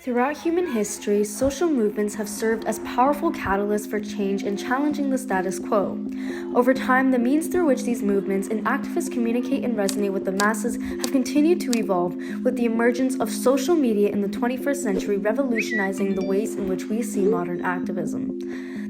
Throughout human history, social movements have served as powerful catalysts for change and challenging the status quo. Over time, the means through which these movements and activists communicate and resonate with the masses have continued to evolve, with the emergence of social media in the 21st century revolutionizing the ways in which we see modern activism.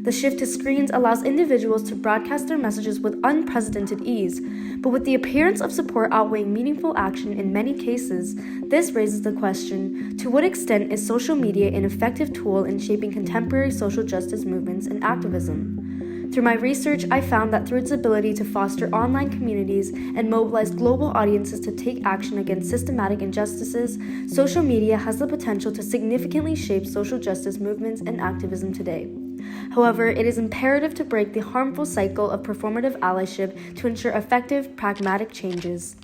The shift to screens allows individuals to broadcast their messages with unprecedented ease, but with the appearance of support outweighing meaningful action in many cases, this raises the question, to what extent is social media an effective tool in shaping contemporary social justice movements and activism? Through my research, I found that through its ability to foster online communities and mobilize global audiences to take action against systematic injustices, social media has the potential to significantly shape social justice movements and activism today. However, it is imperative to break the harmful cycle of performative allyship to ensure effective, pragmatic changes.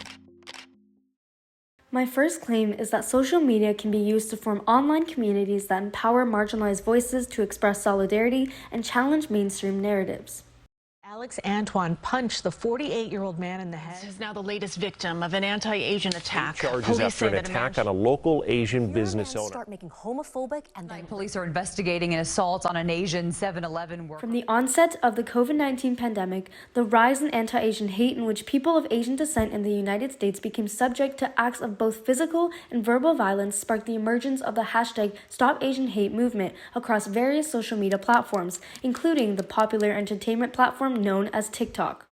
My first claim is that social media can be used to form online communities that empower marginalized voices to express solidarity and challenge mainstream narratives. Alex Antoine punched the 48-year-old man in the head. This is now the latest victim of an anti-Asian attack. Charges after an attack on a local Asian business owner. Start making homophobic and then police are investigating an assault on an Asian 7-Eleven worker. From the onset of the COVID-19 pandemic, the rise in anti-Asian hate in which people of Asian descent in the United States became subject to acts of both physical and verbal violence sparked the emergence of the hashtag #StopAsianHate movement across various social media platforms, including the popular entertainment platform known as TikTok.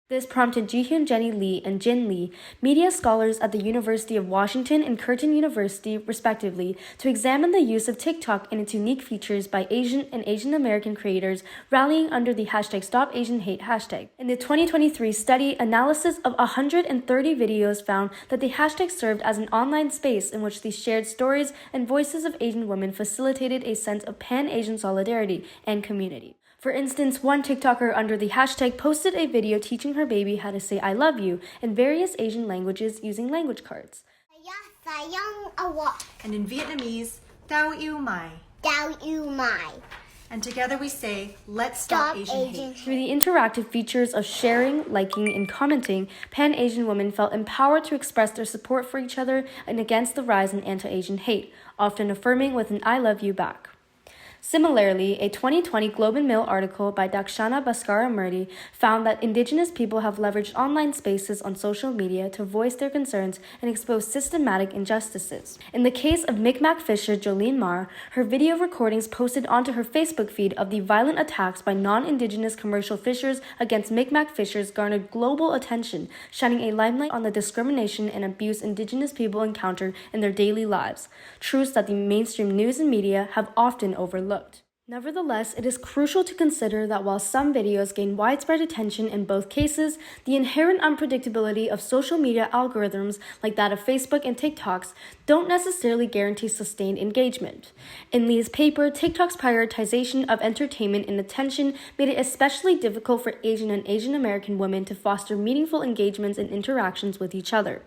This prompted Jihyun Jenny Lee and Jin Lee, media scholars at the University of Washington and Curtin University, respectively, to examine the use of TikTok and its unique features by Asian and Asian American creators rallying under the hashtag #StopAsianHate hashtag. In the 2023 study, analysis of 130 videos found that the hashtag served as an online space in which the shared stories and voices of Asian women facilitated a sense of pan-Asian solidarity and community. For instance, one TikToker under the hashtag posted a video teaching her baby how to say "I love you" in various Asian languages using language cards. And in Vietnamese, Tao yêu mày. And together we say, let's stop Asian hate. Through the interactive features of sharing, liking, and commenting, Pan-Asian women felt empowered to express their support for each other and against the rise in anti-Asian hate, often affirming with an "I love you" back. Similarly, a 2020 Globe and Mail article by Dakshana Bhaskara-Murthy found that Indigenous people have leveraged online spaces on social media to voice their concerns and expose systematic injustices. In the case of Mi'kmaq fisher Jolene Marr, her video recordings posted onto her Facebook feed of the violent attacks by non-Indigenous commercial fishers against Mi'kmaq fishers garnered global attention, shining a limelight on the discrimination and abuse Indigenous people encounter in their daily lives, truths that the mainstream news and media have often overlooked. Nevertheless, it is crucial to consider that while some videos gain widespread attention in both cases, the inherent unpredictability of social media algorithms like that of Facebook and TikTok's don't necessarily guarantee sustained engagement. In Lee's paper, TikTok's prioritization of entertainment and attention made it especially difficult for Asian and Asian American women to foster meaningful engagements and interactions with each other.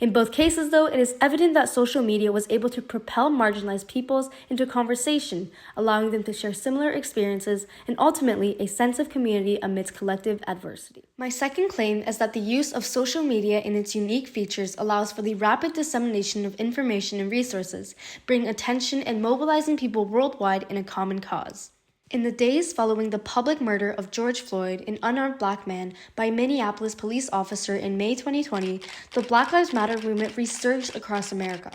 In both cases, though, it is evident that social media was able to propel marginalized peoples into conversation, allowing them to share similar experiences and ultimately a sense of community amidst collective adversity. My second claim is that the use of social media and its unique features allows for the rapid dissemination of information and resources, bringing attention and mobilizing people worldwide in a common cause. In the days following the public murder of George Floyd, an unarmed black man, by a Minneapolis police officer in May 2020, the Black Lives Matter movement resurged across America.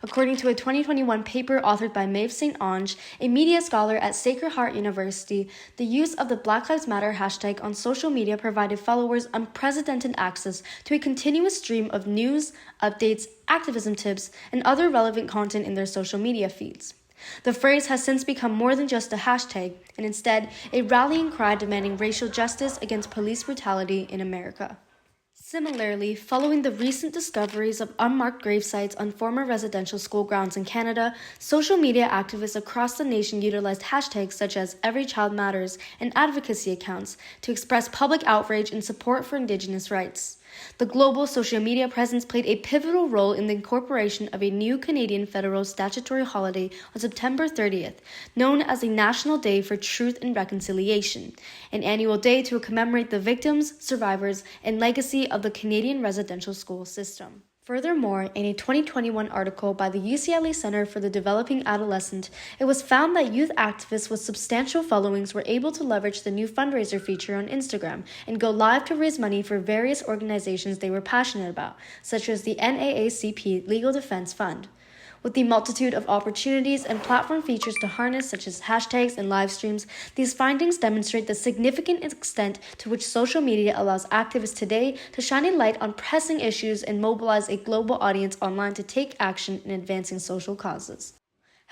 According to a 2021 paper authored by Maeve St. Onge, a media scholar at Sacred Heart University, the use of the Black Lives Matter hashtag on social media provided followers unprecedented access to a continuous stream of news, updates, activism tips, and other relevant content in their social media feeds. The phrase has since become more than just a hashtag, and instead a rallying cry demanding racial justice against police brutality in America. Similarly, following the recent discoveries of unmarked gravesites on former residential school grounds in Canada, social media activists across the nation utilized hashtags such as Every Child Matters and advocacy accounts to express public outrage and support for Indigenous rights. The global social media presence played a pivotal role in the incorporation of a new Canadian federal statutory holiday on September 30th, known as the National Day for Truth and Reconciliation, an annual day to commemorate the victims, survivors, and legacy of the Canadian residential school system. Furthermore, in a 2021 article by the UCLA Center for the Developing Adolescent, it was found that youth activists with substantial followings were able to leverage the new fundraiser feature on Instagram and go live to raise money for various organizations they were passionate about, such as the NAACP Legal Defense Fund. With the multitude of opportunities and platform features to harness, such as hashtags and live streams, these findings demonstrate the significant extent to which social media allows activists today to shine a light on pressing issues and mobilize a global audience online to take action in advancing social causes.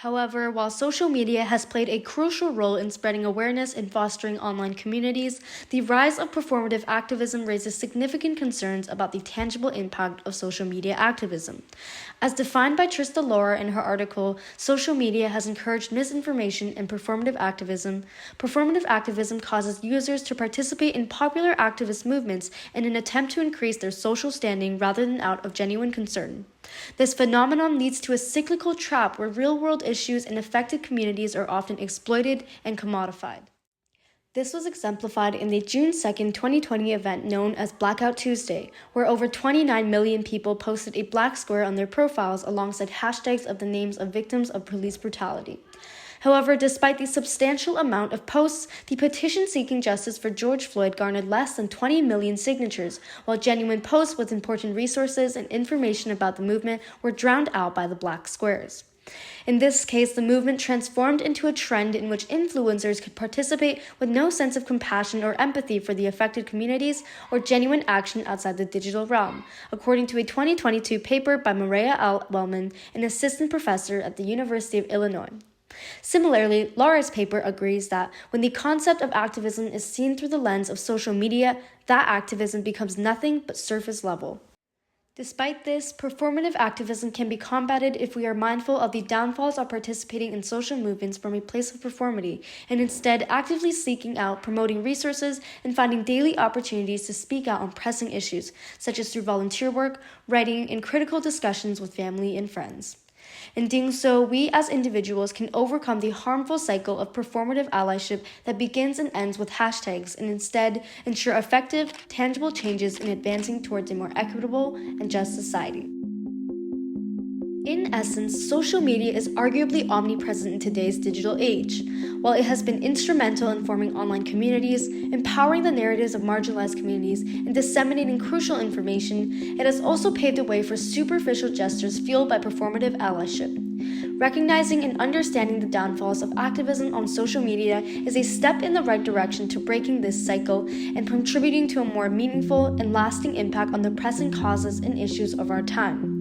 However, while social media has played a crucial role in spreading awareness and fostering online communities, the rise of performative activism raises significant concerns about the tangible impact of social media activism. As defined by Trista Laura in her article, social media has encouraged misinformation and performative activism. Performative activism causes users to participate in popular activist movements in an attempt to increase their social standing rather than out of genuine concern. This phenomenon leads to a cyclical trap where real-world issues in affected communities are often exploited and commodified. This was exemplified in the June 2, 2020 event known as Blackout Tuesday, where over 29 million people posted a black square on their profiles alongside hashtags of the names of victims of police brutality. However, despite the substantial amount of posts, the petition seeking justice for George Floyd garnered less than 20 million signatures, while genuine posts with important resources and information about the movement were drowned out by the black squares. In this case, the movement transformed into a trend in which influencers could participate with no sense of compassion or empathy for the affected communities or genuine action outside the digital realm, according to a 2022 paper by Maria L. Wellman, an assistant professor at the University of Illinois. Similarly, Laura's paper agrees that when the concept of activism is seen through the lens of social media, that activism becomes nothing but surface level. Despite this, performative activism can be combated if we are mindful of the downfalls of participating in social movements from a place of performity, and instead actively seeking out, promoting resources, and finding daily opportunities to speak out on pressing issues, such as through volunteer work, writing, and critical discussions with family and friends. In doing so, we as individuals can overcome the harmful cycle of performative allyship that begins and ends with hashtags and instead ensure effective, tangible changes in advancing towards a more equitable and just society. In essence, social media is arguably omnipresent in today's digital age. While it has been instrumental in forming online communities, empowering the narratives of marginalized communities, and disseminating crucial information, it has also paved the way for superficial gestures fueled by performative allyship. Recognizing and understanding the downfalls of activism on social media is a step in the right direction to breaking this cycle and contributing to a more meaningful and lasting impact on the pressing causes and issues of our time.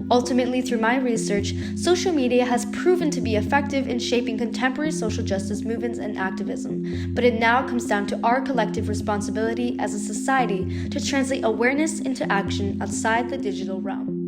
Ultimately, through my research, social media has proven to be effective in shaping contemporary social justice movements and activism, but it now comes down to our collective responsibility as a society to translate awareness into action outside the digital realm.